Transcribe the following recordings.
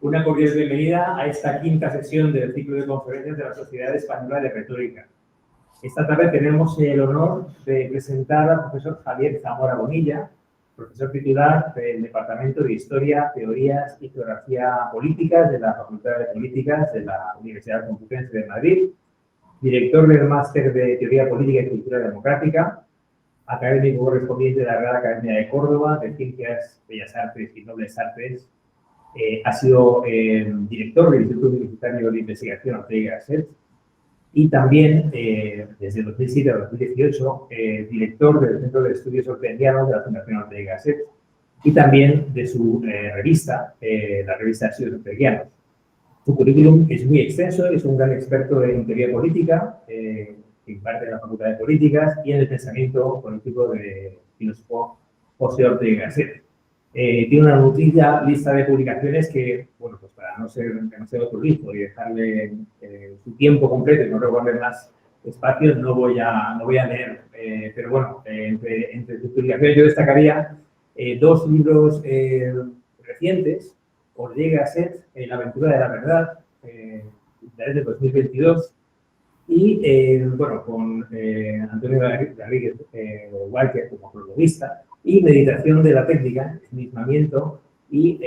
Una cordial bienvenida a esta quinta sesión del ciclo de conferencias de la Sociedad Española de Retórica. Esta tarde tenemos el honor de presentar al profesor Javier Zamora Bonilla, profesor titular del Departamento de Historia, Teorías y Geografía Políticas de la Facultad de Políticas de la Universidad Complutense de Madrid, director del Máster de Teoría Política y Cultura Democrática, académico correspondiente de la Real Academia de Córdoba de Ciencias, Bellas Artes y Nobles Artes. Ha sido director del Instituto Universitario de Investigación Ortega y Gasset y también, desde 2007 a 2018, director del Centro de Estudios Orteguianos de la Fundación Ortega y Gasset y también de su revista, la revista Estudios Orteguianos. Su currículum es muy extenso, es un gran experto en teoría política, que imparte en la Facultad de Políticas y en el pensamiento político de filósofo José Ortega y Gasset. Tiene una nutrida lista de publicaciones que, bueno, pues para no ser demasiado prolijo y dejarle su tiempo completo y no recorrer más espacios, no voy a leer. Pero bueno, entre sus publicaciones yo destacaría dos libros recientes: Ortega y Gasset, La aventura de la verdad, desde 2022, y bueno, con Antonio Garrigues Walker como prologuista, y Meditación de la técnica, ensimismamiento y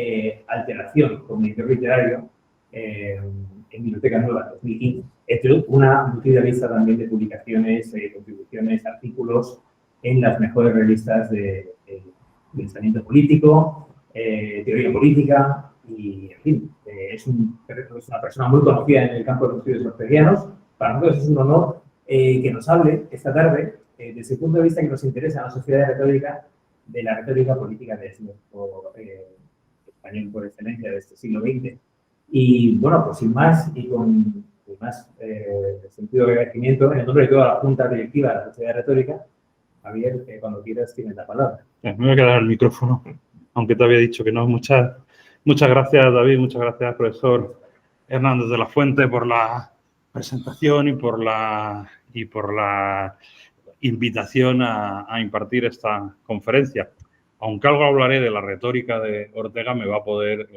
alteración como editor literario en Biblioteca Nueva 2015, entre una nutrida lista también de publicaciones, contribuciones, artículos en las mejores revistas de pensamiento político, teoría política y, en fin, es una persona muy conocida en el campo de los estudios orteguianos. Para nosotros es un honor que nos hable esta tarde, desde el punto de vista que nos interesa a la sociedad de retórica, de la retórica política de nuestro español por excelencia de este siglo XX. Y bueno, pues sin más y con más sentido de agradecimiento, en el nombre de toda la Junta Directiva de la Sociedad de Retórica, Javier, cuando quieras tienes la palabra. Me voy a quedar el micrófono, aunque te había dicho que no. Muchas gracias, David, muchas gracias, profesor Hernández de la Fuente, por la presentación y por la invitación a impartir esta conferencia. Aunque algo hablaré de la retórica de Ortega, me va a poder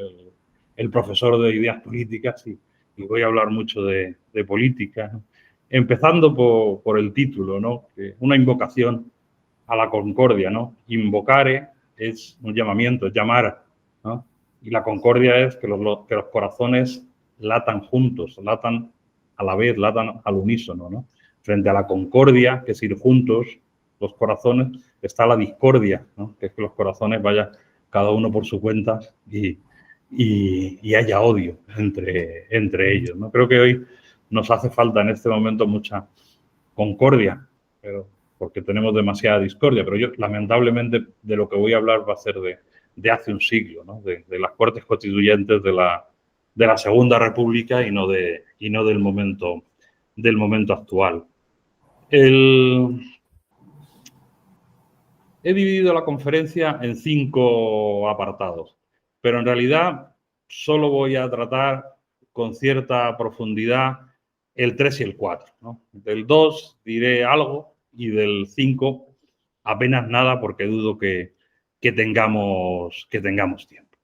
el profesor de ideas políticas y voy a hablar mucho de política, ¿no? Empezando por el título, ¿no? Una invocación a la concordia, ¿no? Invocare es un llamamiento, es llamar, ¿no? Y la concordia es que los corazones latan juntos, latan a la vez, latan al unísono, ¿no? Frente a la concordia, que es ir juntos, los corazones, está la discordia, ¿no? Que es que los corazones vayan cada uno por su cuenta y haya odio entre ellos, ¿no? Creo que hoy nos hace falta en este momento mucha concordia, pero porque tenemos demasiada discordia, pero yo, lamentablemente, de lo que voy a hablar va a ser de hace un siglo, ¿no? De las Cortes Constituyentes de la Segunda República y no del momento actual. He dividido la conferencia en 5 apartados, pero en realidad solo voy a tratar con cierta profundidad el 3 y el 4, ¿no? Del 2 diré algo y del 5 apenas nada, porque dudo que tengamos tiempo.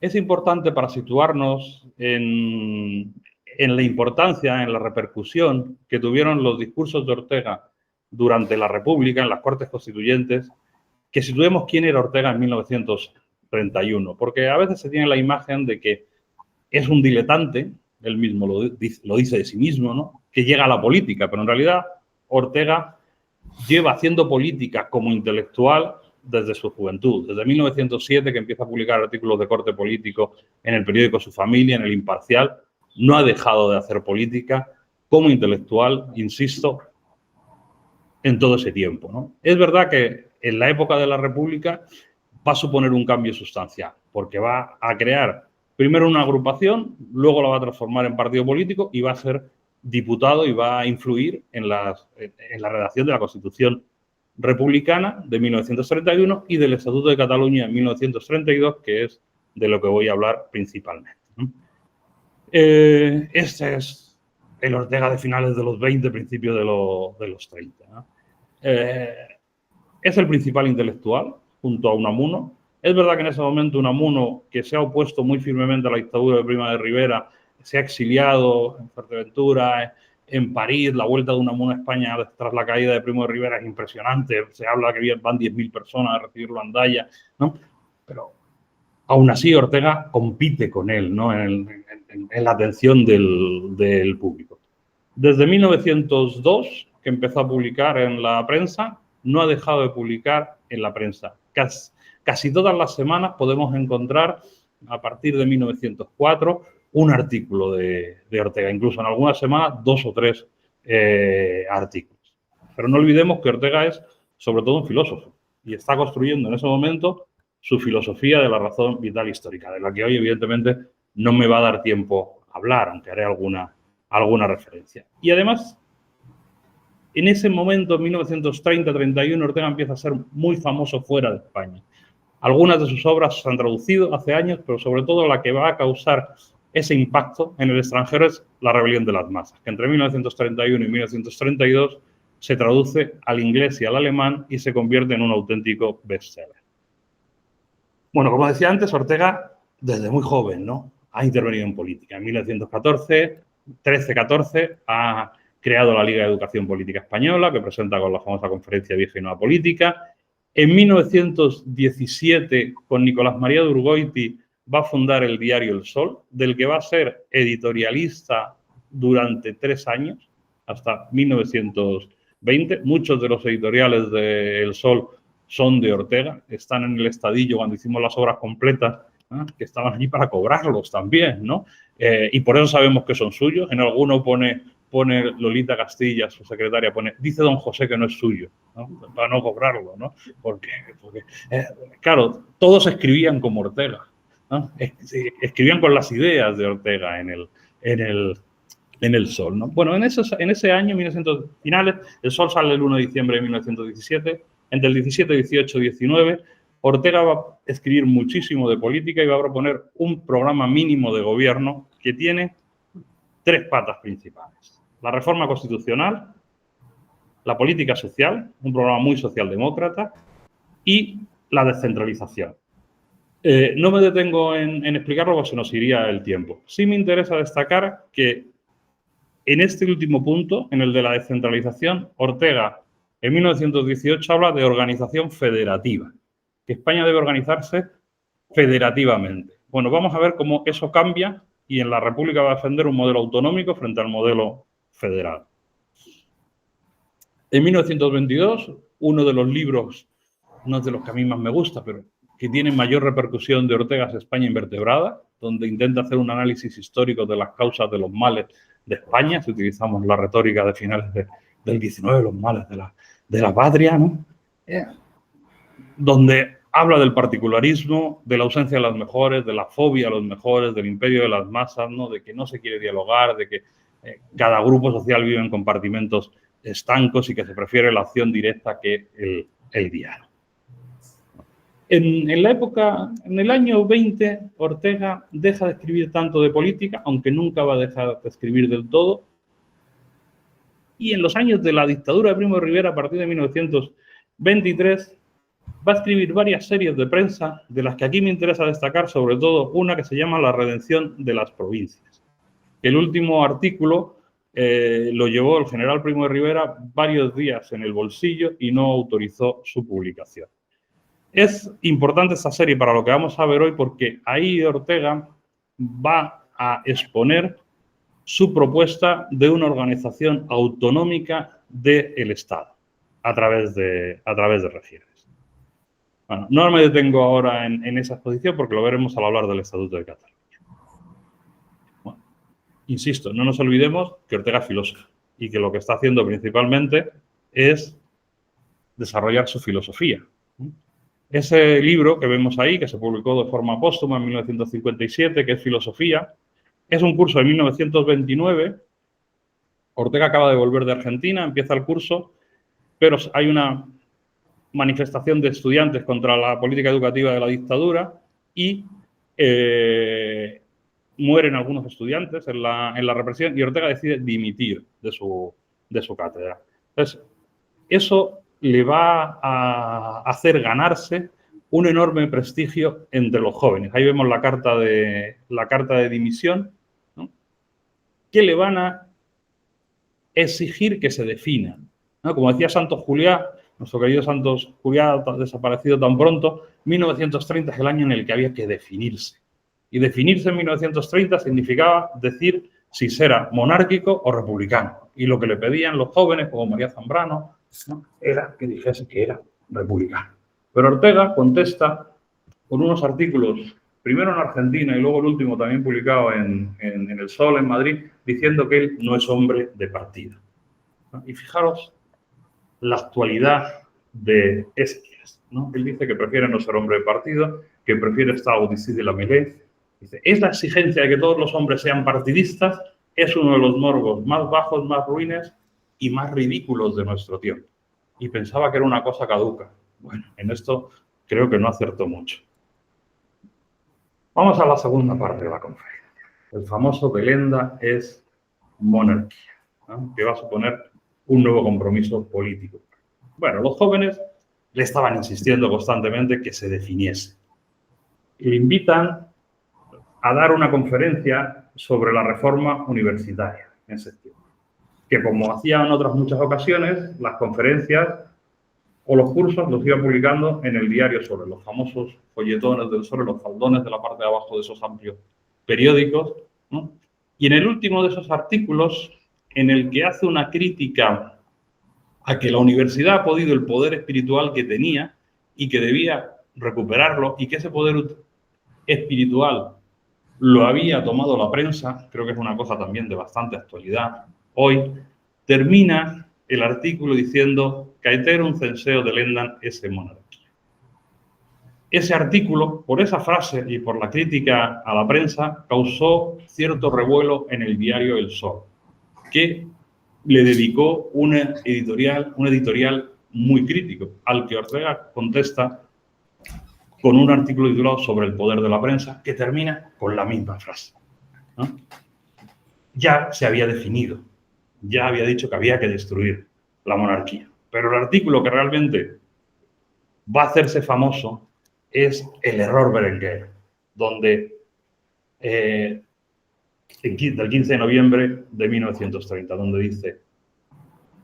Es importante, para situarnos en la importancia, en la repercusión que tuvieron los discursos de Ortega durante la República, en las Cortes Constituyentes, que situemos quién era Ortega en 1931, porque a veces se tiene la imagen de que es un diletante, él mismo lo dice de sí mismo, ¿no? Que llega a la política, pero en realidad Ortega lleva haciendo política como intelectual desde su juventud, desde 1907, que empieza a publicar artículos de corte político en el periódico Su Familia, en El Imparcial. No ha dejado de hacer política como intelectual, insisto, en todo ese tiempo, ¿no? Es verdad que en la época de la República va a suponer un cambio sustancial, porque va a crear primero una agrupación, luego la va a transformar en partido político y va a ser diputado y va a influir en la redacción de la Constitución republicana de 1931 y del Estatuto de Cataluña en 1932, que es de lo que voy a hablar principalmente. Este es el Ortega de finales de los 20, principios de los 30, ¿no? Es el principal intelectual, junto a Unamuno, Es verdad que en ese momento Unamuno, que se ha opuesto muy firmemente a la dictadura de Primo de Rivera, se ha exiliado en Fuerteventura, en París. La vuelta de Unamuno a España tras la caída de Primo de Rivera es impresionante. Se habla que van 10.000 personas a recibirlo a Andaya, ¿no? Pero aún así Ortega compite con él, ¿no? en la atención del público. Desde 1902, que empezó a publicar en la prensa, no ha dejado de publicar en la prensa. Casi todas las semanas podemos encontrar, a partir de 1904, un artículo de Ortega. Incluso en algunas semanas, 2 o 3 artículos. Pero no olvidemos que Ortega es, sobre todo, un filósofo y está construyendo en ese momento su filosofía de la razón vital histórica, de la que hoy, evidentemente, no me va a dar tiempo a hablar, aunque haré alguna referencia. Y además, en ese momento, en 1930-31, Ortega empieza a ser muy famoso fuera de España. Algunas de sus obras se han traducido hace años, pero sobre todo la que va a causar ese impacto en el extranjero es La rebelión de las masas, que entre 1931 y 1932 se traduce al inglés y al alemán y se convierte en un auténtico bestseller. Bueno, como decía antes, Ortega, desde muy joven, ¿no?, ha intervenido en política. En 1914, 13-14, ha creado la Liga de Educación Política Española, que presenta con la famosa Conferencia Vieja y Nueva Política. En 1917, con Nicolás María de Urgoiti, va a fundar el diario El Sol, del que va a ser editorialista durante 3 años, hasta 1920. Muchos de los editoriales de El Sol son de Ortega, están en el Estadillo cuando hicimos las obras completas, ¿no?, que estaban allí para cobrarlos también, ¿no? Y por eso sabemos que son suyos. En alguno pone Lolita Castilla, su secretaria, dice don José que no es suyo, ¿no?, para no cobrarlo, ¿no? Porque claro, todos escribían como Ortega, ¿no? Escribían con las ideas de Ortega en el Sol, ¿no? Bueno, en ese año, 1900 finales, El Sol sale el 1 de diciembre de 1917. Entre el 17, 18 y 19, Ortega va a escribir muchísimo de política y va a proponer un programa mínimo de gobierno que tiene 3 patas principales: la reforma constitucional, la política social, un programa muy socialdemócrata, y la descentralización. No me detengo en explicarlo porque se nos iría el tiempo. Sí me interesa destacar que en este último punto, en el de la descentralización, Ortega en 1918 habla de organización federativa, que España debe organizarse federativamente. Bueno, vamos a ver cómo eso cambia y en la República va a defender un modelo autonómico frente al modelo federal. En 1922, uno de los libros, no es de los que a mí más me gusta, pero que tiene mayor repercusión de Ortega, es España invertebrada, donde intenta hacer un análisis histórico de las causas de los males de España, si utilizamos la retórica de finales del 19, los males de la patria, ¿no? Donde habla del particularismo, de la ausencia de las mejores, de la fobia a los mejores, del imperio de las masas, ¿no?, de que no se quiere dialogar, de que cada grupo social vive en compartimentos estancos y que se prefiere la acción directa que el diálogo. En el año 20, Ortega deja de escribir tanto de política, aunque nunca va a dejar de escribir del todo. Y en los años de la dictadura de Primo de Rivera, a partir de 1923, va a escribir varias series de prensa, de las que aquí me interesa destacar sobre todo una que se llama La redención de las provincias. El último artículo lo llevó el general Primo de Rivera varios días en el bolsillo y no autorizó su publicación. Es importante esta serie para lo que vamos a ver hoy porque ahí Ortega va a exponer su propuesta de una organización autonómica del Estado a través de regiones. Bueno, no me detengo ahora en esa exposición porque lo veremos al hablar del Estatuto de Cataluña. Bueno, insisto, no nos olvidemos que Ortega es filósofo y que lo que está haciendo principalmente es desarrollar su filosofía. Ese libro que vemos ahí, que se publicó de forma póstuma en 1957, que es Filosofía, es un curso de 1929. Ortega acaba de volver de Argentina, empieza el curso, pero hay una manifestación de estudiantes contra la política educativa de la dictadura y mueren algunos estudiantes en la represión y Ortega decide dimitir de su cátedra. Entonces, eso le va a hacer ganarse un enorme prestigio entre los jóvenes. Ahí vemos la carta de dimisión, ¿no?, que le van a exigir que se defina, ¿no? Como decía Santos Juliá, nuestro querido Santos Juliá, desaparecido tan pronto, 1930 es el año en el que había que definirse. Y definirse en 1930 significaba decir si era monárquico o republicano. Y lo que le pedían los jóvenes, como María Zambrano, ¿no?, era que dijese que era republicano. Pero Ortega contesta con unos artículos, primero en Argentina y luego el último también publicado en El Sol, en Madrid, diciendo que él no es hombre de partido. Y fijaros la actualidad de Esquias, ¿no? Él dice que prefiere no ser hombre de partido, que prefiere estar au dessus de la mêlée. Dice, esta exigencia de que todos los hombres sean partidistas es uno de los morbos más bajos, más ruines y más ridículos de nuestro tiempo. Y pensaba que era una cosa caduca. Bueno, en esto creo que no acertó mucho. Vamos a la segunda parte de la conferencia. El famoso Belenda es monarquía, ¿no?, que va a suponer un nuevo compromiso político. Bueno, los jóvenes le estaban insistiendo constantemente que se definiese. Le invitan a dar una conferencia sobre la reforma universitaria en septiembre, que como hacía en otras muchas ocasiones, las conferencias o los cursos los iba publicando en el diario Sobre, los famosos folletones del Sobre, los faldones de la parte de abajo de esos amplios periódicos, ¿no? Y en el último de esos artículos, en el que hace una crítica a que la universidad ha podido el poder espiritual que tenía y que debía recuperarlo, y que ese poder espiritual lo había tomado la prensa, creo que es una cosa también de bastante actualidad hoy, termina el artículo diciendo «Caeterum censeo delendam esse monarchia». Ese artículo, por esa frase y por la crítica a la prensa, causó cierto revuelo en el diario El Sol, que le dedicó un editorial muy crítico, al que Ortega contesta con un artículo titulado Sobre el poder de la prensa, que termina con la misma frase, ¿no? Ya se había definido, ya había dicho que había que destruir la monarquía. Pero el artículo que realmente va a hacerse famoso es El error Berenguer, donde del 15 de noviembre de 1930, donde dice: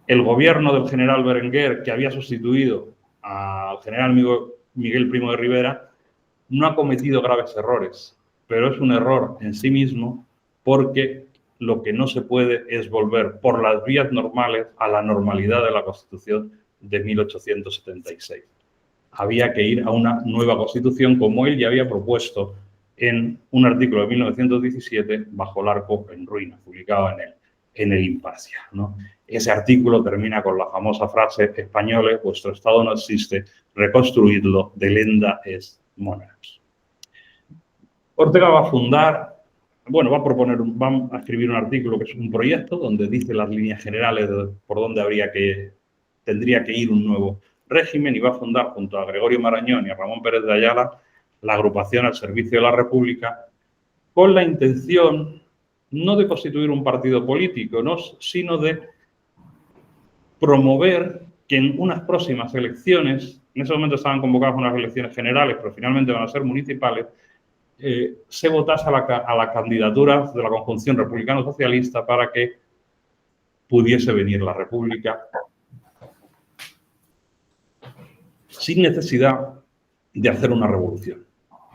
el gobierno del general Berenguer, que había sustituido al general Miguel Primo de Rivera, no ha cometido graves errores, pero es un error en sí mismo, porque lo que no se puede es volver por las vías normales a la normalidad de la Constitución de 1876. Había que ir a una nueva Constitución, como él ya había propuesto en un artículo de 1917, Bajo el arco en ruinas, publicado en el Imparcial, ¿no? Ese artículo termina con la famosa frase: españoles, vuestro Estado no existe, reconstruidlo, delenda es monarquía. Ortega va a fundar, bueno, va a escribir un artículo que es un proyecto donde dice las líneas generales de por dónde tendría que ir un nuevo régimen, y va a fundar junto a Gregorio Marañón y a Ramón Pérez de Ayala la agrupación al servicio de la República, con la intención no de constituir un partido político, ¿no?, sino de promover que en unas próximas elecciones, en ese momento estaban convocadas unas elecciones generales, pero finalmente van a ser municipales, se votase a la candidatura de la conjunción republicano-socialista para que pudiese venir la República sin necesidad de hacer una revolución,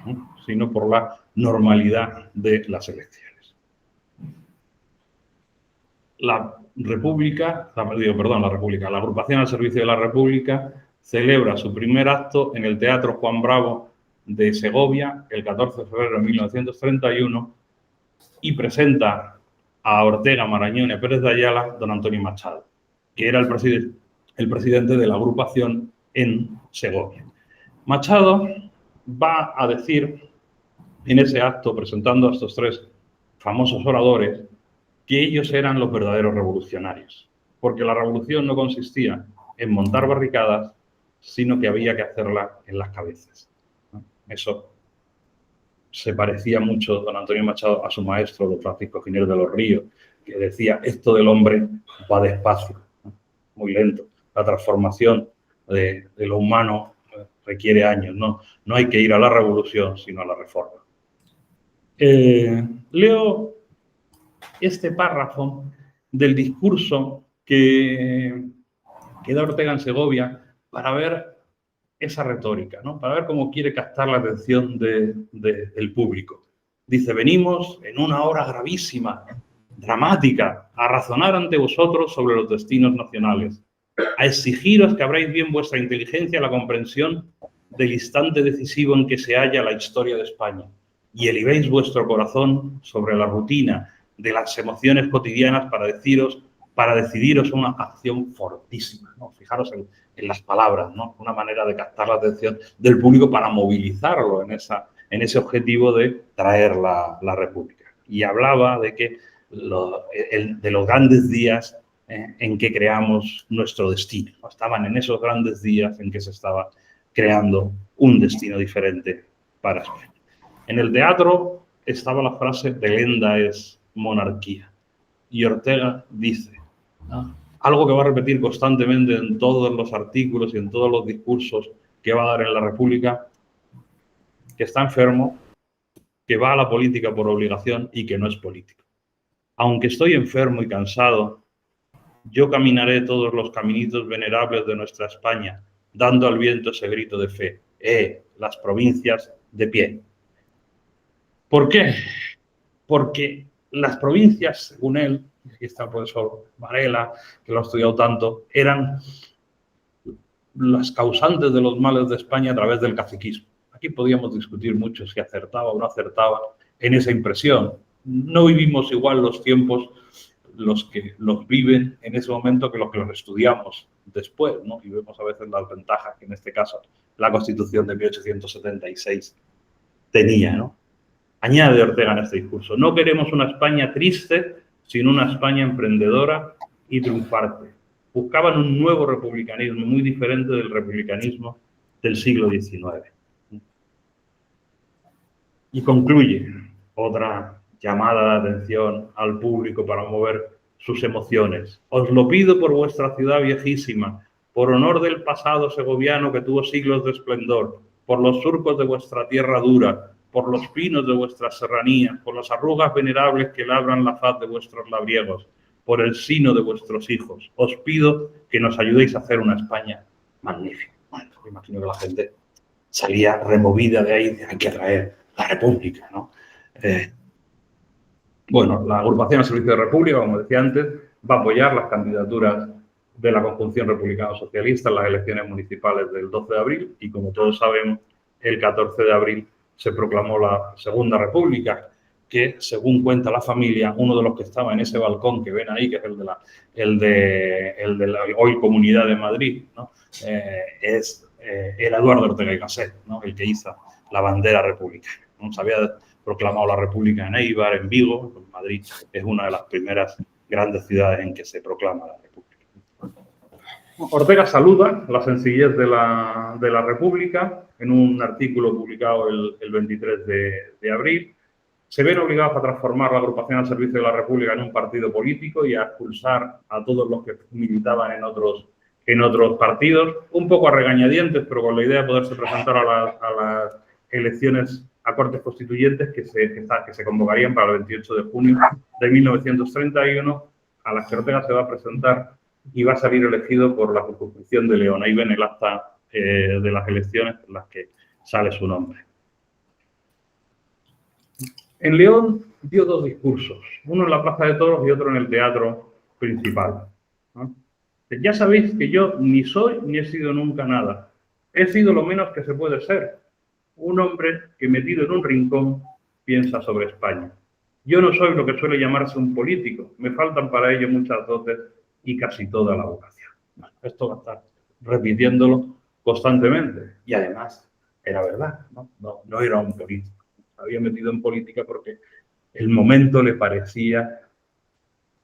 ¿no?, sino por la normalidad de las elecciones. La agrupación al servicio de la República celebra su primer acto en el Teatro Juan Bravo de Segovia el 14 de febrero de 1931 y presenta a Ortega, Marañón y a Pérez de Ayala don Antonio Machado, que era el presidente de la agrupación en Segovia. Machado va a decir en ese acto, presentando a estos tres famosos oradores, que ellos eran los verdaderos revolucionarios, porque la revolución no consistía en montar barricadas, sino que había que hacerla en las cabezas. Eso se parecía mucho, don Antonio Machado, a su maestro, don Francisco Giner de los Ríos, que decía: esto del hombre va despacio, ¿no?, muy lento. La transformación de lo humano requiere años, no hay que ir a la revolución, sino a la reforma. Leo este párrafo del discurso que da Ortega en Segovia para ver esa retórica, ¿no? Para ver cómo quiere captar la atención del público. Dice: venimos en una hora gravísima, dramática, a razonar ante vosotros sobre los destinos nacionales, a exigiros que abráis bien vuestra inteligencia a la comprensión del instante decisivo en que se halla la historia de España y elevéis vuestro corazón sobre la rutina de las emociones cotidianas para decidiros una acción fortísima, ¿no? Fijaros en las palabras, ¿no? Una manera de captar la atención del público para movilizarlo en ese objetivo de traer la República. Y hablaba de que de los grandes días en que creamos nuestro destino. Estaban en esos grandes días en que se estaba creando un destino diferente para España. En el teatro estaba la frase de lenda es monarquía. Y Ortega dice, ¿no?, algo que va a repetir constantemente en todos los artículos y en todos los discursos que va a dar en la República, que está enfermo, que va a la política por obligación y que no es político. Aunque estoy enfermo y cansado, yo caminaré todos los caminitos venerables de nuestra España, dando al viento ese grito de fe. Las provincias de pie. ¿Por qué? Porque las provincias, según él, aquí está el profesor Varela, que lo ha estudiado tanto, eran las causantes de los males de España a través del caciquismo. Aquí podíamos discutir mucho si acertaba o no acertaba en esa impresión. No vivimos igual los tiempos los que los viven en ese momento que los estudiamos después, ¿no? Y vemos a veces las ventajas que en este caso la Constitución de 1876 tenía, ¿no? Añade Ortega en este discurso: no queremos una España triste, sino una España emprendedora y triunfante. Buscaban un nuevo republicanismo muy diferente del republicanismo del siglo XIX. Y concluye otra llamada de atención al público para mover sus emociones. Os lo pido por vuestra ciudad viejísima, por honor del pasado segoviano que tuvo siglos de esplendor, por los surcos de vuestra tierra dura, por los pinos de vuestras serranías, por las arrugas venerables que labran la faz de vuestros labriegos, por el sino de vuestros hijos. Os pido que nos ayudéis a hacer una España magnífica. Bueno, me imagino que la gente salía removida de ahí, hay que traer la República, ¿no? Bueno, la agrupación al servicio de la República, como decía antes, va a apoyar las candidaturas de la conjunción republicano-socialista en las elecciones municipales del 12 de abril y, como todos sabemos, el 14 de abril se proclamó la Segunda República, que, según cuenta la familia, uno de los que estaba en ese balcón que ven ahí, que es el de la hoy Comunidad de Madrid, ¿no? Era Eduardo Ortega y Gasset, ¿no? El que hizo la bandera republicana, ¿no? Se había proclamado la República en Eibar, en Vigo. Madrid es una de las primeras grandes ciudades en que se proclama la República. Ortega saluda la sencillez de la República en un artículo publicado el 23 de abril. Se ven obligados a transformar la agrupación al servicio de la República en un partido político y a expulsar a todos los que militaban en otros partidos, un poco a regañadientes, pero con la idea de poderse presentar a las elecciones a Cortes Constituyentes que se convocarían para el 28 de junio de 1931, a las que Ortega se va a presentar y va a salir elegido por la circunscripción de León. Ahí ven el acta de las elecciones en las que sale su nombre. En León dio dos discursos, uno en la Plaza de Toros y otro en el Teatro Principal, ¿no? Ya sabéis que yo ni soy ni he sido nunca nada. He sido lo menos que se puede ser. Un hombre que metido en un rincón piensa sobre España. Yo no soy lo que suele llamarse un político. Me faltan para ello muchas dotes y casi toda la vocación. Bueno, esto va a estar repitiéndolo constantemente. Y además, era verdad, ¿no? No era un político. Se había metido en política porque el momento le parecía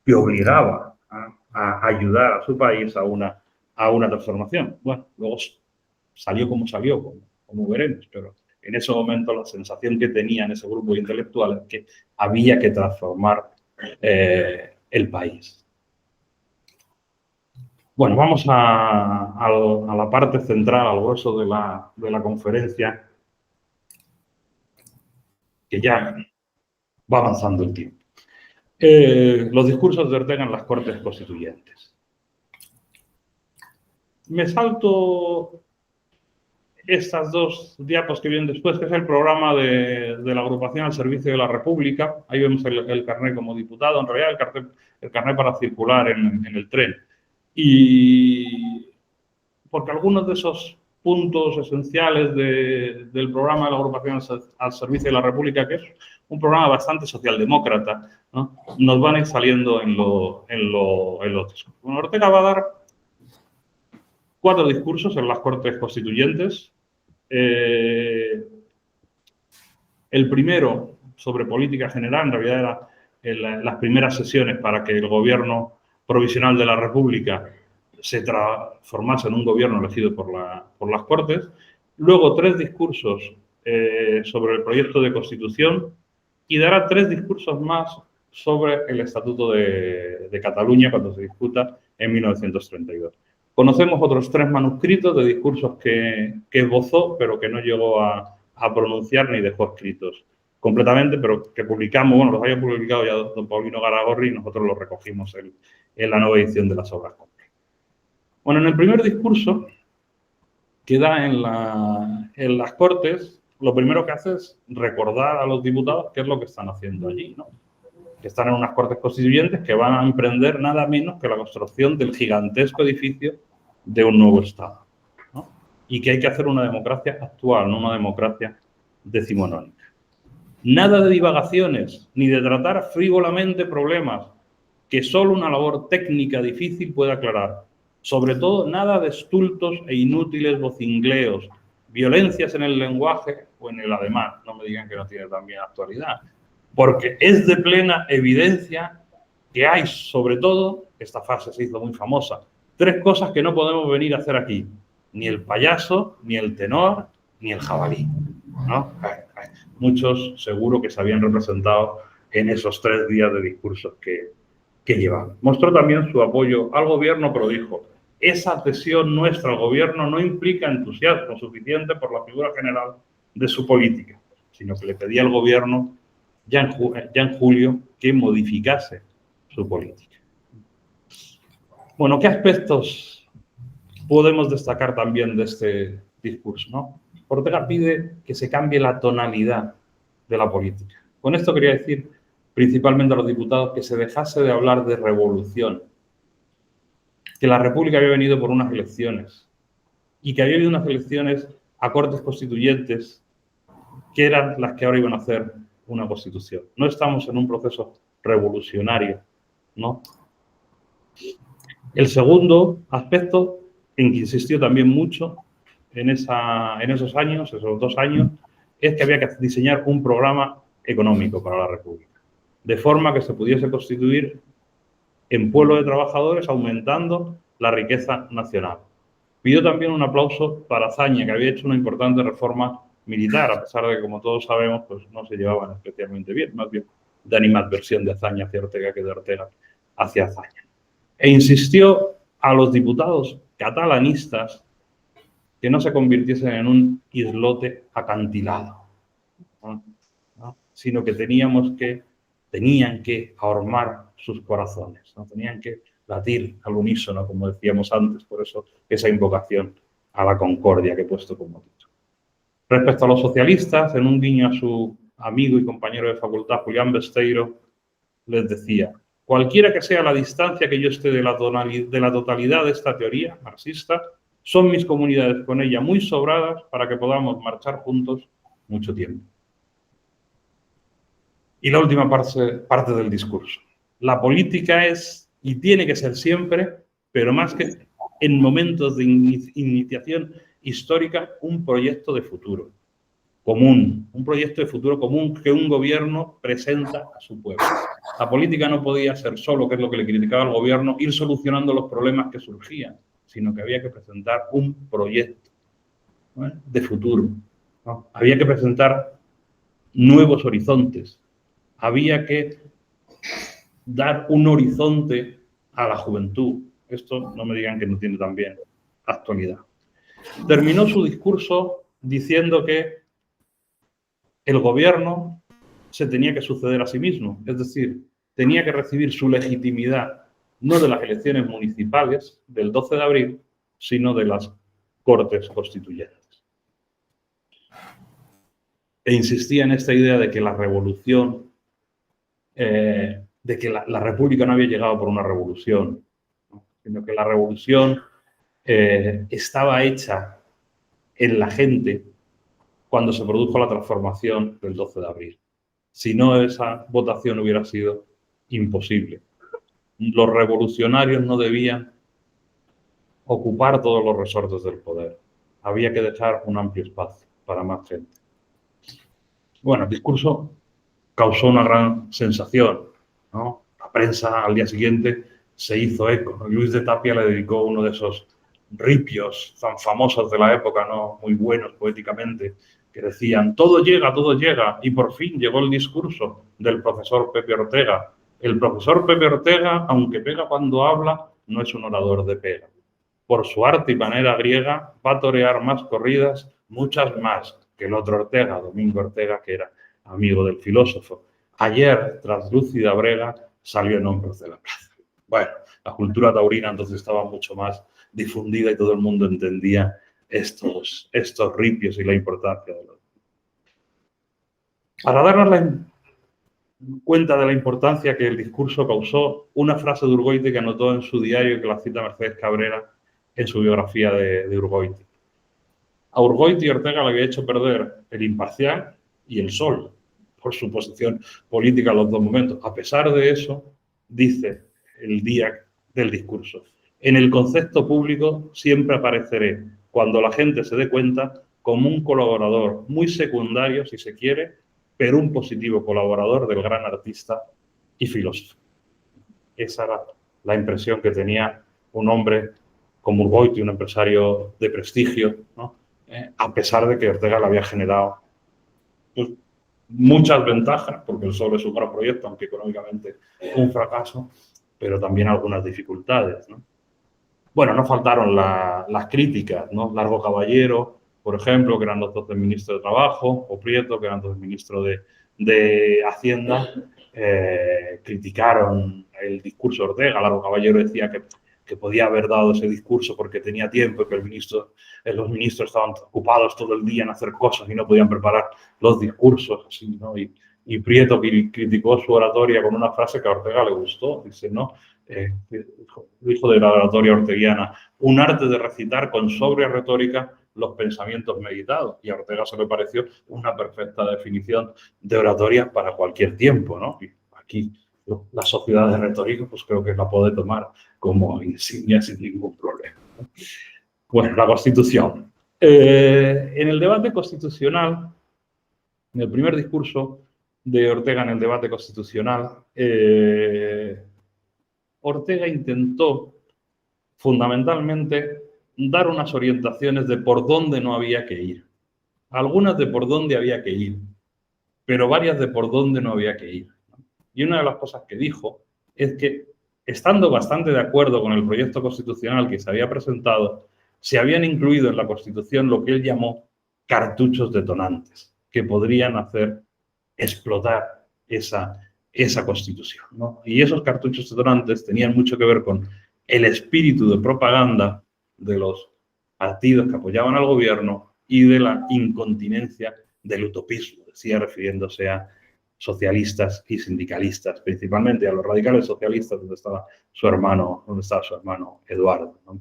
que obligaba a ayudar a su país a una transformación. Bueno, luego salió como salió, como veremos, pero en ese momento la sensación que tenían ese grupo de intelectuales es que había que transformar el país. Bueno, vamos a la parte central, al grueso de la conferencia, que ya va avanzando el tiempo. Los discursos de Ortega en las Cortes Constituyentes. Me salto estas dos diapos que vienen después, que es el programa de la agrupación al servicio de la República. Ahí vemos el carnet como diputado, en realidad el carnet para circular en el tren. Y porque algunos de esos puntos esenciales del programa de la agrupación al servicio de la República, que es un programa bastante socialdemócrata, ¿no?, nos van a ir saliendo en los discursos. Bueno, Ortega va a dar 4 discursos en las Cortes Constituyentes. El primero, sobre política general, en realidad era las primeras sesiones para que el gobierno provisional de la República se transformase en un gobierno elegido por las Cortes. Luego 3 discursos sobre el proyecto de Constitución y dará 3 discursos más sobre el Estatuto de Cataluña cuando se discuta en 1932. Conocemos otros 3 manuscritos de discursos que esbozó, pero que no llegó a pronunciar ni dejó escritos completamente, pero que publicamos, bueno, los había publicado ya don Paulino Garagorri y nosotros los recogimos en la nueva edición de las obras completas. Bueno, en el primer discurso que da en las Cortes, lo primero que hace es recordar a los diputados qué es lo que están haciendo allí, ¿no? Que están en unas Cortes Constituyentes que van a emprender nada menos que la construcción del gigantesco edificio de un nuevo Estado, ¿no? Y que hay que hacer una democracia actual, no una democracia decimonónica. Nada de divagaciones, ni de tratar frívolamente problemas que solo una labor técnica difícil puede aclarar. Sobre todo, nada de estultos e inútiles vocingleos, violencias en el lenguaje o en el ademán. No me digan que no tiene también actualidad. Porque es de plena evidencia que hay, sobre todo, esta frase se hizo muy famosa, 3 cosas que no podemos venir a hacer aquí. Ni el payaso, ni el tenor, ni el jabalí, ¿no? Muchos seguro que se habían representado en esos 3 días de discursos que llevaban. Mostró también su apoyo al gobierno, pero dijo, esa adhesión nuestra al gobierno no implica entusiasmo suficiente por la figura general de su política, sino que le pedía al gobierno ya en julio que modificase su política. Bueno, ¿qué aspectos podemos destacar también de este discurso, ¿no? Ortega pide que se cambie la tonalidad de la política. Con esto quería decir principalmente a los diputados que se dejase de hablar de revolución, que la República había venido por unas elecciones y que había habido unas elecciones a Cortes Constituyentes que eran las que ahora iban a hacer una Constitución. No estamos en un proceso revolucionario, ¿no? El segundo aspecto en que insistió también mucho en esos años, esos 2 años, es que había que diseñar un programa económico para la República, de forma que se pudiese constituir en pueblo de trabajadores aumentando la riqueza nacional. Pidió también un aplauso para Azaña, que había hecho una importante reforma militar, a pesar de que, como todos sabemos, pues no se llevaban especialmente bien, más bien de animadversión de Azaña hacia Ortega que de Ortega hacia Azaña. E insistió a los diputados catalanistas que no se convirtiesen en un islote acantilado, ¿no? Sino que tenían que ahormar sus corazones, ¿no? Tenían que latir al unísono, como decíamos antes, por eso esa invocación a la concordia que he puesto como título. Respecto a los socialistas, en un guiño a su amigo y compañero de facultad, Julián Besteiro, les decía, cualquiera que sea la distancia que yo esté de la totalidad de esta teoría marxista, son mis comunidades con ella muy sobradas para que podamos marchar juntos mucho tiempo. Y la última parte del discurso. La política es y tiene que ser siempre, pero más que en momentos de iniciación histórica, un proyecto de futuro común, un proyecto de futuro común que un gobierno presenta a su pueblo. La política no podía ser solo, que es lo que le criticaba al gobierno, ir solucionando los problemas que surgían, sino que había que presentar un proyecto, ¿no?, de futuro, ¿no? Había que presentar nuevos horizontes, había que dar un horizonte a la juventud, Esto no me digan que no tiene también actualidad. Terminó su discurso diciendo que el gobierno se tenía que suceder a sí mismo, es decir, tenía que recibir su legitimidad no de las elecciones municipales del 12 de abril, sino de las Cortes Constituyentes. E insistía en esta idea de que la revolución, de que la República no había llegado por una revolución, ¿no? Sino que la revolución estaba hecha en la gente cuando se produjo la transformación del 12 de abril. Si no, esa votación hubiera sido imposible. Los revolucionarios no debían ocupar todos los resortes del poder. Había que dejar un amplio espacio para más gente. Bueno, el discurso causó una gran sensación, ¿no? La prensa al día siguiente se hizo eco. Luis de Tapia le dedicó uno de esos ripios tan famosos de la época, ¿no? Muy buenos poéticamente, que decían, todo llega, y por fin llegó el discurso del profesor Pepe Ortega. El profesor Pepe Ortega, aunque pega cuando habla, no es un orador de pega. Por su arte y manera griega, va a torear más corridas, muchas más que el otro Ortega, Domingo Ortega, que era amigo del filósofo. Ayer, tras Lúcida Brega, salió en hombros de la plaza. Bueno, la cultura taurina entonces estaba mucho más difundida y todo el mundo entendía estos ripios y la importancia de los. Para darnos cuenta de la importancia que el discurso causó, una frase de Urgoiti que anotó en su diario y que la cita Mercedes Cabrera en su biografía de Urgoiti. A Urgoiti Ortega le había hecho perder el Imparcial y el Sol por su posición política en los dos momentos. A pesar de eso, dice el día del discurso, en el concepto público siempre apareceré, cuando la gente se dé cuenta, como un colaborador muy secundario, si se quiere, pero un positivo colaborador del gran artista y filósofo. Esa era la impresión que tenía un hombre como Urgoiti, un empresario de prestigio, ¿no? A pesar de que Ortega le había generado pues, muchas ventajas, porque el Sol es un gran proyecto, aunque económicamente un fracaso, pero también algunas dificultades, ¿no? Bueno, no faltaron las críticas, ¿no? Largo Caballero, por ejemplo, que eran los dos ministros de Trabajo, o Prieto, que eran dos ministros de Hacienda, criticaron el discurso de Ortega. Largo Caballero decía que podía haber dado ese discurso porque tenía tiempo y que los ministros estaban ocupados todo el día en hacer cosas y no podían preparar los discursos, así, ¿no? Y Prieto criticó su oratoria con una frase que a Ortega le gustó. Dice, ¿no? Dijo de la oratoria orteguiana, un arte de recitar con sobria retórica los pensamientos meditados. Y a Ortega se le pareció una perfecta definición de oratoria para cualquier tiempo, ¿no? Y aquí la sociedad de retórica, pues creo que la puede tomar como insignia sin ningún problema, ¿no? Bueno, la Constitución. En el debate constitucional, en el primer discurso de Ortega en el debate constitucional, Ortega intentó fundamentalmente dar unas orientaciones de por dónde no había que ir. Algunas de por dónde había que ir, pero varias de por dónde no había que ir. Y una de las cosas que dijo es que, estando bastante de acuerdo con el proyecto constitucional que se había presentado, se habían incluido en la Constitución lo que él llamó cartuchos detonantes, que podrían hacer explotar esa Constitución, ¿no? Y esos cartuchos detonantes tenían mucho que ver con el espíritu de propaganda de los partidos que apoyaban al gobierno y de la incontinencia del utopismo, decía, refiriéndose a socialistas y sindicalistas, principalmente a los radicales socialistas, donde estaba su hermano Eduardo, ¿no?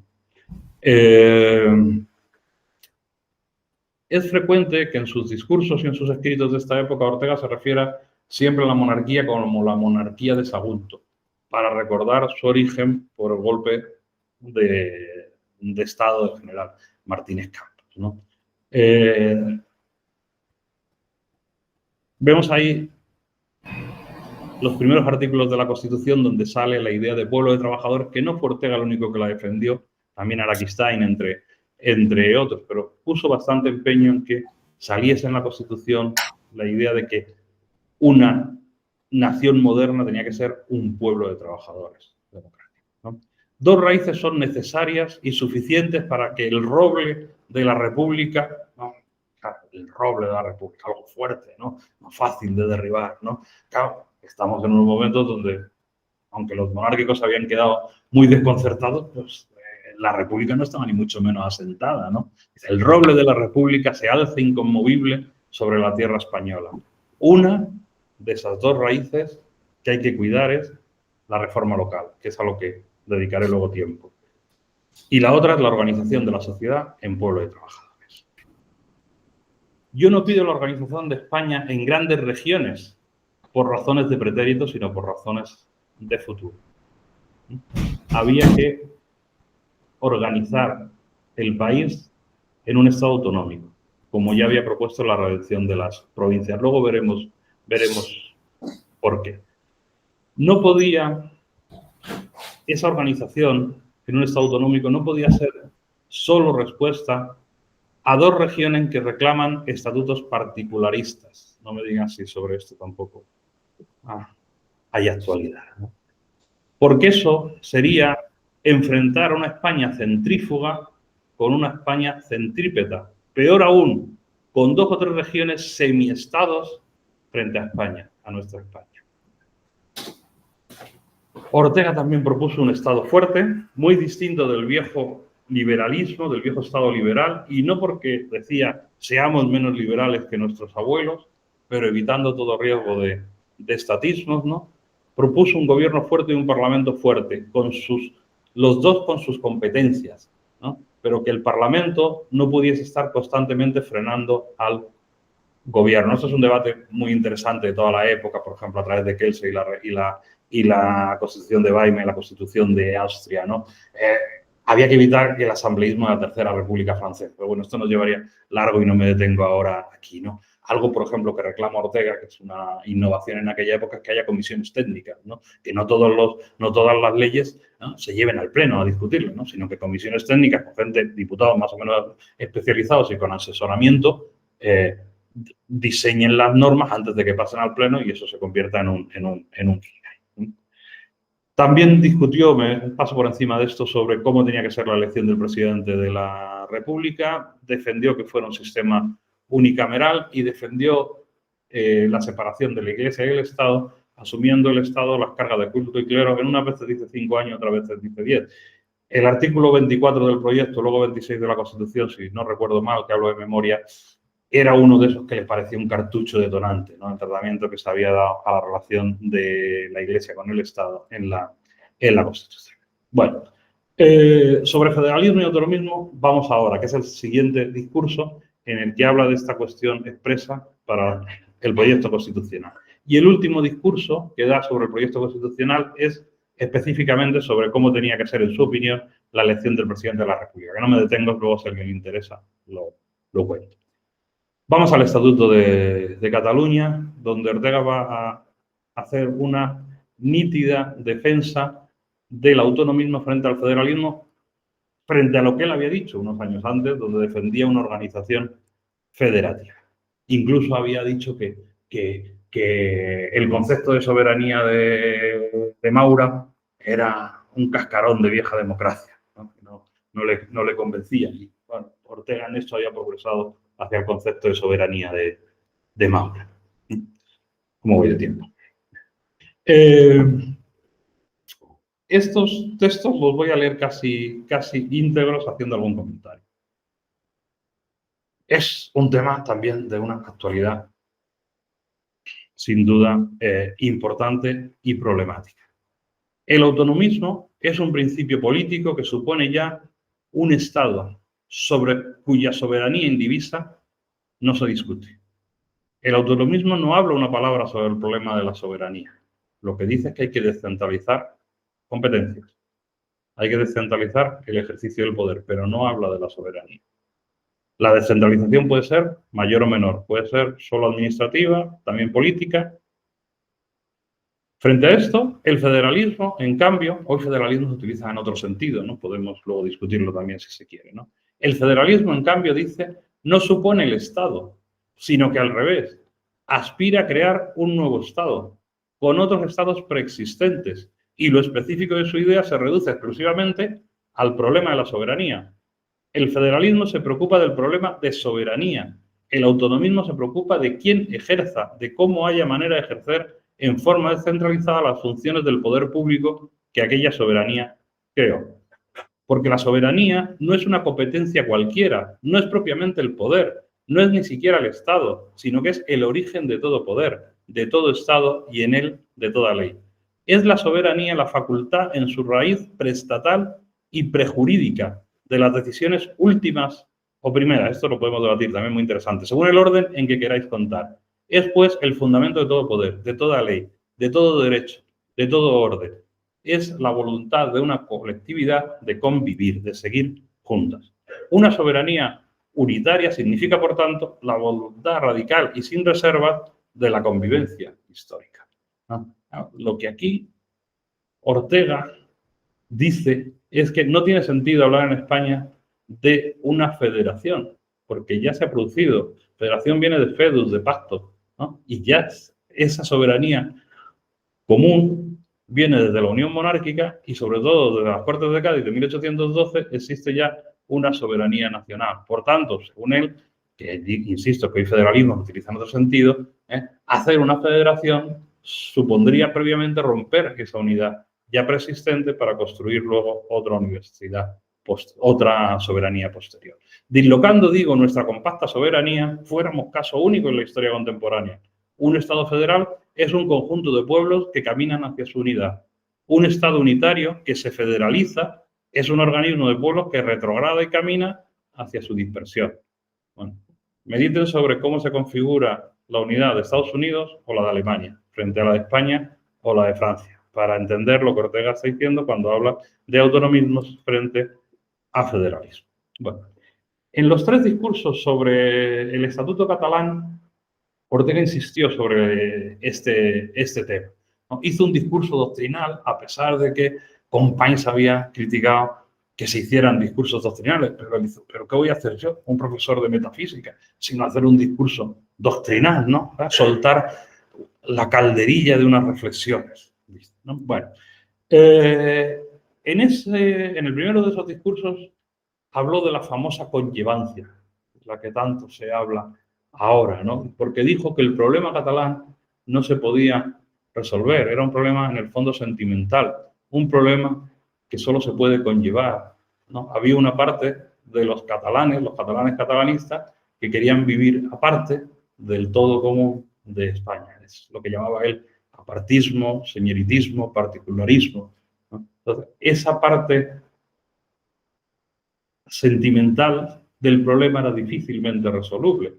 Es frecuente que en sus discursos y en sus escritos de esta época Ortega se refiera siempre a la monarquía como la monarquía de Sagunto, para recordar su origen por el golpe de Estado del general Martínez Campos, ¿no? Vemos ahí los primeros artículos de la Constitución donde sale la idea de pueblo de trabajadores, que no fue Ortega el único que la defendió, también Araquistáin, entre otros, pero puso bastante empeño en que saliese en la Constitución la idea de que una nación moderna tenía que ser un pueblo de trabajadores democráticos, ¿no? 2 raíces son necesarias y suficientes para que el roble de la República, ¿no? Claro, el roble de la República, algo fuerte, ¿no? Más fácil de derribar, ¿no? Claro, estamos en unos momentos donde, aunque los monárquicos habían quedado muy desconcertados, pues la República no estaba ni mucho menos asentada, ¿no? El roble de la República se alza inconmovible sobre la tierra española. Una de esas 2 raíces que hay que cuidar es la reforma local, que es a lo que dedicaré luego tiempo. Y la otra es la organización de la sociedad en pueblos y trabajadores. Yo no pido la organización de España en grandes regiones por razones de pretérito, sino por razones de futuro. Había que organizar el país en un Estado autonómico, como ya había propuesto la reducción de las provincias. Luego veremos por qué. No podía, esa organización en un Estado autonómico no podía ser solo respuesta a 2 regiones que reclaman estatutos particularistas. No me digan si sobre esto tampoco hay actualidad, ¿no? Porque eso sería enfrentar a una España centrífuga con una España centrípeta. Peor aún, con 2 o 3 regiones semiestados frente a España, a nuestra España. Ortega también propuso un Estado fuerte, muy distinto del viejo liberalismo, del viejo Estado liberal, y no porque decía seamos menos liberales que nuestros abuelos, pero evitando todo riesgo de estatismos, ¿no? Propuso un gobierno fuerte y un parlamento fuerte, los 2 con sus competencias, ¿no? Pero que el parlamento no pudiese estar constantemente frenando al gobierno. Eso es un debate muy interesante de toda la época, por ejemplo, a través de Kelsen y la Constitución de Weimar y la Constitución de Austria, ¿no? Había que evitar el asambleísmo de la Tercera República Francesa. Pero bueno, esto nos llevaría largo y no me detengo ahora aquí, ¿no? Algo, por ejemplo, que reclama Ortega, que es una innovación en aquella época, es que haya comisiones técnicas, ¿no? Que no todas las leyes, ¿no?, se lleven al Pleno a discutirlo, ¿no? Sino que comisiones técnicas con gente, diputados más o menos especializados y con asesoramiento, diseñen las normas antes de que pasen al Pleno y eso se convierta en un. También discutió, me paso por encima de esto, sobre cómo tenía que ser la elección del presidente de la República. Defendió que fuera un sistema unicameral y defendió la separación de la Iglesia y el Estado, asumiendo el Estado las cargas de culto y clero. En unas veces dice 5 años, otras veces dice 10. El artículo 24 del proyecto, luego 26 de la Constitución, si no recuerdo mal, que hablo de memoria, era uno de esos que le parecía un cartucho detonante, ¿no? El tratamiento que se había dado a la relación de la Iglesia con el Estado en la Constitución. Bueno, sobre federalismo y autonomismo vamos ahora, que es el siguiente discurso en el que habla de esta cuestión expresa para el proyecto constitucional. Y el último discurso que da sobre el proyecto constitucional es específicamente sobre cómo tenía que ser, en su opinión, la elección del presidente de la República. Que no me detengo, luego si a alguien le interesa, lo cuento. Vamos al Estatuto de Cataluña, donde Ortega va a hacer una nítida defensa del autonomismo frente al federalismo, frente a lo que él había dicho unos años antes, donde defendía una organización federativa. Incluso había dicho que el concepto de soberanía de Maura era un cascarón de vieja democracia, ¿no? No le convencía. Y bueno, Ortega en esto había progresado hacia el concepto de soberanía de Maura. ¿Cómo voy de tiempo? Estos textos los voy a leer casi íntegros haciendo algún comentario. Es un tema también de una actualidad sin duda importante y problemática. El autonomismo es un principio político que supone ya un Estado sobre cuya soberanía indivisa no se discute. El autonomismo no habla una palabra sobre el problema de la soberanía. Lo que dice es que hay que descentralizar competencias. Hay que descentralizar el ejercicio del poder, pero no habla de la soberanía. La descentralización puede ser mayor o menor, puede ser solo administrativa, también política. Frente a esto, el federalismo, en cambio, hoy federalismo se utiliza en otro sentido, ¿no? Podemos luego discutirlo también si se quiere, ¿no? El federalismo, en cambio, dice, no supone el Estado, sino que al revés, aspira a crear un nuevo Estado, con otros estados preexistentes, Y lo específico de su idea se reduce exclusivamente al problema de la soberanía. El federalismo se preocupa del problema de soberanía. El autonomismo se preocupa de quién ejerza, de cómo haya manera de ejercer en forma descentralizada las funciones del poder público que aquella soberanía creó. Porque la soberanía no es una competencia cualquiera, no es propiamente el poder, no es ni siquiera el Estado, sino que es el origen de todo poder, de todo Estado y en él de toda ley. Es la soberanía la facultad en su raíz preestatal y prejurídica de las decisiones últimas o primeras. Esto lo podemos debatir, también muy interesante, según el orden en que queráis contar. Es, pues, el fundamento de todo poder, de toda ley, de todo derecho, de todo orden. Es la voluntad de una colectividad de convivir, de seguir juntas. Una soberanía unitaria significa, por tanto, la voluntad radical y sin reservas de la convivencia histórica. Lo que aquí Ortega dice es que no tiene sentido hablar en España de una federación, porque ya se ha producido. Federación viene de fedus, de pacto, ¿no? Y ya esa soberanía común viene desde la Unión Monárquica y sobre todo desde las Cortes de Cádiz de 1812 existe ya una soberanía nacional. Por tanto, según él, que insisto que hoy federalismo utiliza en otro sentido, hacer una federación supondría previamente romper esa unidad ya preexistente para construir luego otra universidad, otra soberanía posterior. Dislocando, digo, nuestra compacta soberanía, fuéramos caso único en la historia contemporánea. Un Estado federal es un conjunto de pueblos que caminan hacia su unidad. Un Estado unitario que se federaliza es un organismo de pueblos que retrograda y camina hacia su dispersión. Bueno, mediten sobre cómo se configura la unidad de Estados Unidos o la de Alemania frente a la de España o la de Francia, para entender lo que Ortega está diciendo cuando habla de autonomismos frente a federalismo. Bueno, en los tres discursos sobre el Estatuto catalán, Ortega insistió sobre este tema, ¿no? Hizo un discurso doctrinal, a pesar de que Companys había criticado que se hicieran discursos doctrinales, pero él dijo, ¿pero qué voy a hacer yo, un profesor de metafísica, sino hacer un discurso doctrinal, ¿no? Soltar la calderilla de unas reflexiones, ¿no? Bueno, en el primero de esos discursos habló de la famosa conllevancia, la que tanto se habla ahora, ¿no? Porque dijo que el problema catalán no se podía resolver, era un problema en el fondo sentimental, un problema que solo se puede conllevar, ¿no? Había una parte de los catalanes catalanistas, que querían vivir aparte del todo común de España. Es lo que llamaba él apartismo, señoritismo, particularismo, ¿no? Entonces, esa parte sentimental del problema era difícilmente resoluble.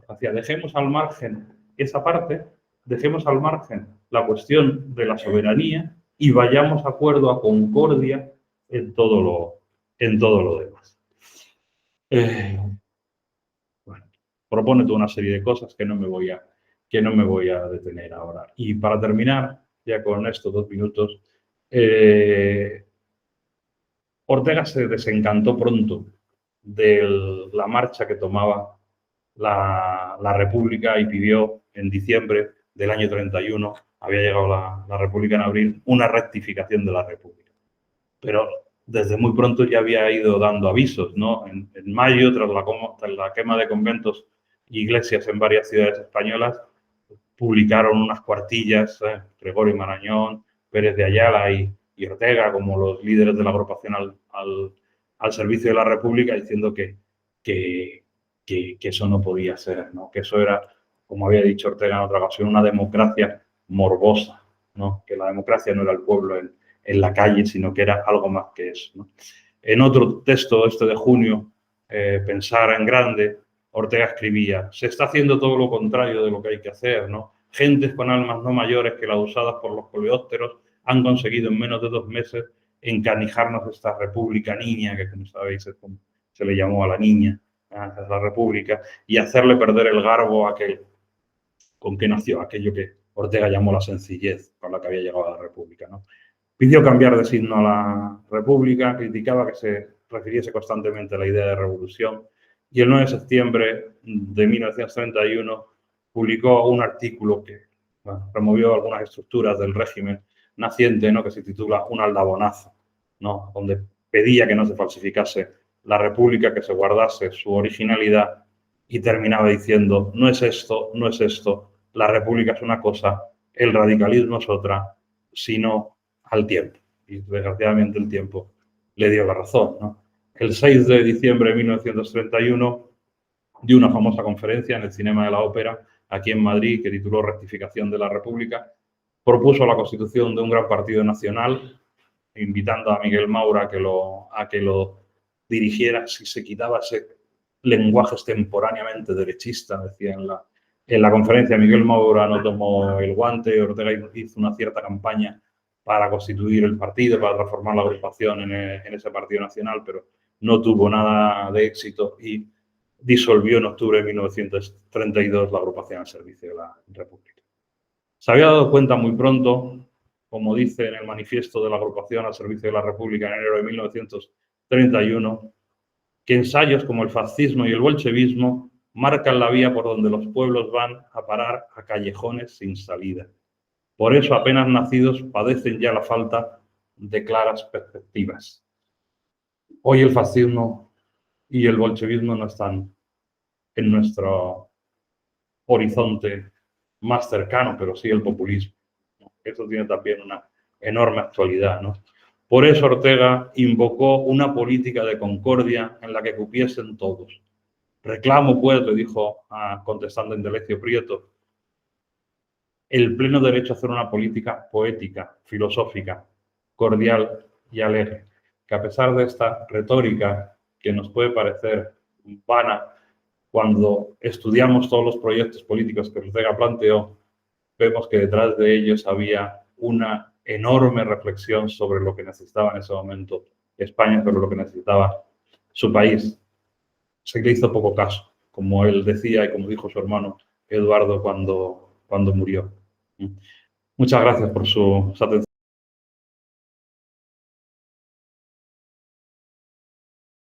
Hacia dejemos al margen esa parte, dejemos al margen la cuestión de la soberanía y vayamos a acuerdo, a concordia en todo lo demás. Bueno, propone toda una serie de cosas que no me voy a detener ahora. Y para terminar, ya con estos 2 minutos, Ortega se desencantó pronto de la marcha que tomaba la República y pidió en diciembre del año 31, había llegado la República en abril, una rectificación de la República. Pero desde muy pronto ya había ido dando avisos, ¿no? En mayo, tras la quema de conventos e iglesias en varias ciudades españolas, publicaron unas cuartillas, Gregorio Marañón, Pérez de Ayala y Ortega, como los líderes de la agrupación al servicio de la República, diciendo que eso no podía ser, ¿no? Que eso era, como había dicho Ortega en otra ocasión, una democracia morbosa, ¿no? Que la democracia no era el pueblo en la calle, sino que era algo más que eso, ¿no? En otro texto, de junio, Pensar en grande, Ortega escribía, se está haciendo todo lo contrario de lo que hay que hacer, ¿no? Gentes con almas no mayores que las usadas por los coleópteros han conseguido en menos de 2 meses encanijarnos esta república niña, que como sabéis es como se le llamó a la niña, a la república, y hacerle perder el garbo aquel con que nació, aquello que Ortega llamó la sencillez con la que había llegado a la república, ¿no? Pidió cambiar de signo a la república, criticaba que se refiriese constantemente a la idea de revolución, y el 9 de septiembre de 1931 publicó un artículo que removió algunas estructuras del régimen naciente, ¿no?, que se titula Un aldabonazo, ¿no?, donde pedía que no se falsificase la República, que se guardase su originalidad, y terminaba diciendo: no es esto, no es esto, la República es una cosa, el radicalismo es otra, sino al tiempo. Y desgraciadamente el tiempo le dio la razón, ¿no? El 6 de diciembre de 1931 dio una famosa conferencia en el Cinema de la Ópera, aquí en Madrid, que tituló Rectificación de la República. Propuso la constitución de un gran partido nacional, invitando a Miguel Maura a que lo dirigiera si se quitaba ese lenguaje extemporáneamente derechista, decía en la conferencia. Miguel Maura no tomó el guante, Ortega hizo una cierta campaña para constituir el partido, para transformar la agrupación en ese partido nacional, pero no tuvo nada de éxito y disolvió en octubre de 1932 la agrupación al servicio de la República. Se había dado cuenta muy pronto, como dice en el manifiesto de la agrupación al servicio de la República en enero de 1931, que ensayos como el fascismo y el bolchevismo marcan la vía por donde los pueblos van a parar a callejones sin salida. Por eso apenas nacidos padecen ya la falta de claras perspectivas. Hoy el fascismo y el bolchevismo no están en nuestro horizonte más cercano, pero sí el populismo. Eso tiene también una enorme actualidad, ¿no? Por eso Ortega invocó una política de concordia en la que cupiesen todos. Reclamo, pues, le dijo, contestando a Indalecio Prieto, el pleno derecho a hacer una política poética, filosófica, cordial y alegre, que a pesar de esta retórica que nos puede parecer vana, cuando estudiamos todos los proyectos políticos que Ortega planteó, vemos que detrás de ellos había una enorme reflexión sobre lo que necesitaba en ese momento España, sobre lo que necesitaba su país. Se le hizo poco caso, como él decía y como dijo su hermano Eduardo cuando murió. Muchas gracias por su atención.